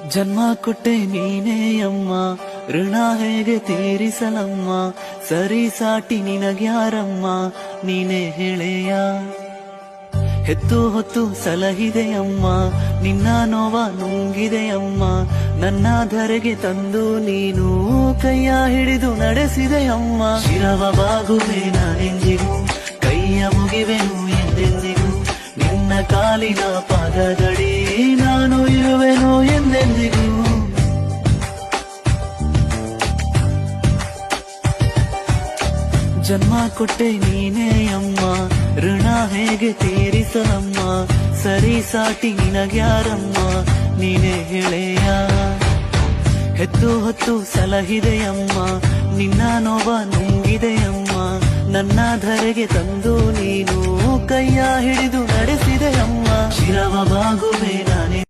ಜನ್ಮ ಕೊಟ್ಟೆ ನೀನೇ ಅಮ್ಮ, ಋಣ ಹೇಗೆ ತೀರಿಸಲಮ್ಮ, ಸರಿ ಸಾಟಿ ನಿನಗ್ಯಾರಮ್ಮ, ನೀನೇ ಹೇಳೆಯ. ಹೆತ್ತು ಹೊತ್ತು ಸಲಹಿದೆಯಮ್ಮ, ನಿನ್ನ ನೋವ ನುಂಗಿದೆಯಮ್ಮ, ನನ್ನ ಧರೆಗೆ ತಂದು ನೀನು ಕೈಯ ಹಿಡಿದು ನಡೆಸಿದೆಯಮ್ಮ. ಶಿರವ ಬಾಗುವೆ ನಾನೆಂದಿಗೂ, ಕೈಯ ಮುಗಿವೆನು ಎಂದೆಂದಿಗೂ, ನಿನ್ನ ಕಾಲಿನ ಪಾದದಡಿ ನಾನು ಇರುವೆನು ಎಂದೆಂದಿಗೂ. ಜನ್ಮ ಕೊಟ್ಟೆ ನೀನೇ ಅಮ್ಮ, ಋಣ ಹೇಗೆ ತೀರಿಸಲಮ್ಮ, ಸರಿ ಸಾಟಿ ನಿನಗ್ಯಾರಮ್ಮ, ನೀನೇ ಹೇಳೆಯ. ಹೆತ್ತು ಹೊತ್ತು ಸಲಹಿದೆಯಮ್ಮ, ನಿನ್ನ ನೋವ ನುಂಗಿದೆಯಮ್ಮ, ನನ್ನ ಧರೆಗೆ ತಂದು ನೀನು ಕೈಯ ಹಿಡಿದು ನಡೆಸಿದೆಯಮ್ಮ. ಶಿರವ ಬಾಗುವೆ ನಾನೇ